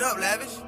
up, Lavish.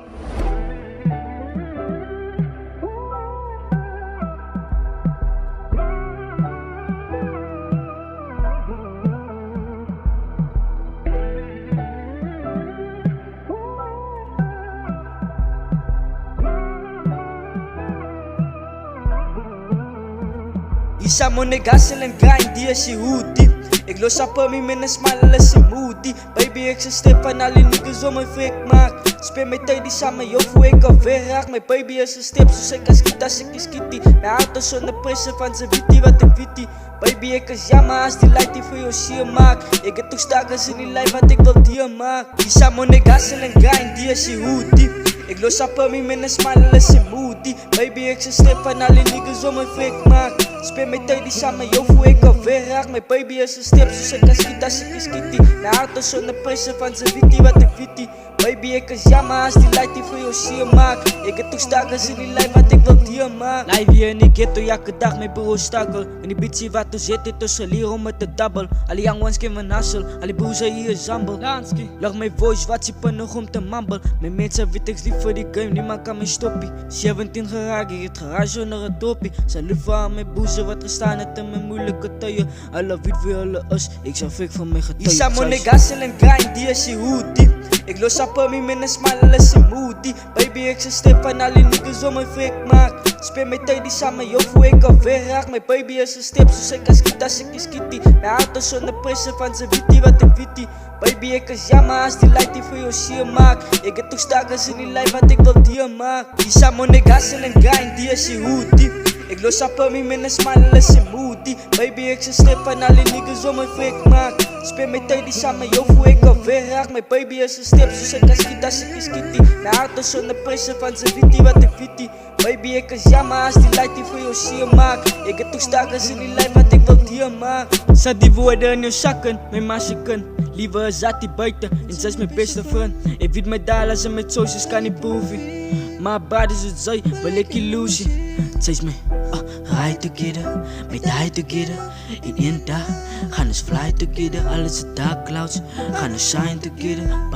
Isa mo negasel en grind, die is je hoodie. Ik los op me met een smile, is je moody. Baby, ik zit stip van alle niggas om mijn fik maak. Speel mijn tijd die samen, joh, hoe ik alweer raak. Mijn baby is een stip, zo ik als schiet, als ik is kitty. Mijn auto zonder pressure van ze witty, wat ik witty. Baby, ik is jammer als die light die voor jou sier maak. Ik heb toch stakers in die lijf, wat ik wil dier maak. Isa mo negasel en grind, die is je hoodie. Ik los op me met een smile, is je moody. Baby, ik zit stip van alle niggas om mijn fik maak. Speel mijn tijd die samen, joh, hoe ik alweer raak. Mijn baby is een stip, zo ik als schiet, als ik is kitty. Mijn auto zonder pressure van ze witty, wat ik witty. Baby, ik is jammer als die light die voor jou sier maak. Ik heb toch stakers in die lijf, wat ik wil dier maak. Live hier in die ghetto, elke dag mijn bureau struggle. En die bitch wat tu zit, het is geleerd om het te double. Alle young ones kunnen hustle, alle boos hier is humble. Lach mijn voice, wat ze nog om te mumble. Mijn mensen weten ik lief voor die game, niemand kan me stoppen. 17 geraakt, ik het garage onder het topie. Zijn lief aan mijn boezen, wat gestaan het in mijn moeilijke tijden. Alle weet wie alle is, ik zou fik van mijn getuigen. Isa mo negasel en grind, die is je hoodie. Ik los op me met een smile, is je moody. Baby, ik zit stip van alle niggas om mijn fik maak. Speel mijn tijd die samen, joh, hoe ik alweer raak. Mijn baby is een stip, zo ik als schiet, als ik is kitty. Mijn auto zonder pressure van ze witty, wat ik witty. Baby, ik is jammer als die light die voor jou sier maak. Ik heb toch stakers in die lijf, wat ik wil dier maak. Isa mo negasel en grind, die is je hoodie. Ik los op me met een smile, is je moody. Baby, ik zit stip van alle niggas om mijn fik maak. Speel mijn tijd die samen, joh, hoe ik alweer raak. Mijn baby is een stip, zo ik als schiet, als ik is kitty. Mijn auto zonder pressure van ze witty, wat ik witty. Baby, ik is jammer als die light die voor jou sier maak. Ik heb toch stakers in die lijf, wat ik wil dier maak. Zet die woorden in je zakken, mijn maasje. Liever zat die buiten en zij is mijn beste vriend. Ik weet mijn dollars en mijn socials kan niet boven. Maar bad is het zij, wil ik illusie. Zij is me, ride together, met die together. In één dag gaan we fly together. Alles is dark clouds, gaan we shine together.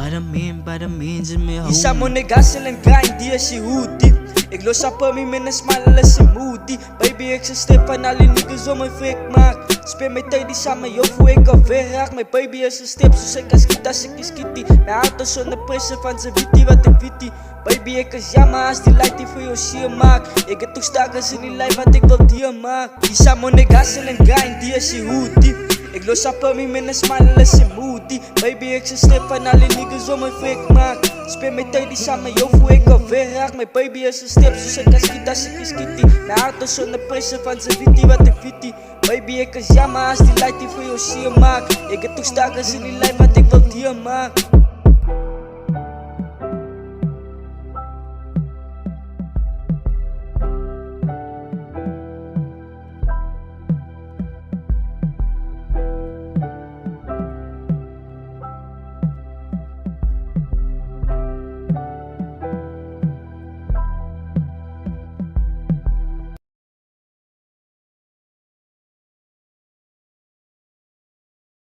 By the means in mijn hoofd. Isa mo negasel en grind, die is je hoodie. Ik los op me met een smile, is je moody. Baby, ik zit stip van alle niggas om mijn fik maak. Speel mijn tijd die samen, joh, hoe ik alweer raak. Mijn baby is een stip, zo ik als schiet, als ik is kitty. Mijn auto zonder pressure van ze witty, wat ik witty. Baby, ik is jammer als die light die voor jou sier maak. Ik heb toch stakers in die lijf, wat ik wil dier maak. Isa mo negasel en grind, die is je hoodie. Ik los op me met een smile, is je moody. Baby, ik zit stip van alle niggas om mijn fik maak. Speel mijn tijd die samen, joh, hoe ik alweer raak. Mijn baby is een stip, zo ik als schiet, als ik is kitty. Mijn auto zonder pressure van ze witty, wat ik witty. Baby, ik is jammer als die light die voor jou sier maak. Ik heb toch stakers in die lijf, wat ik wil dier maak.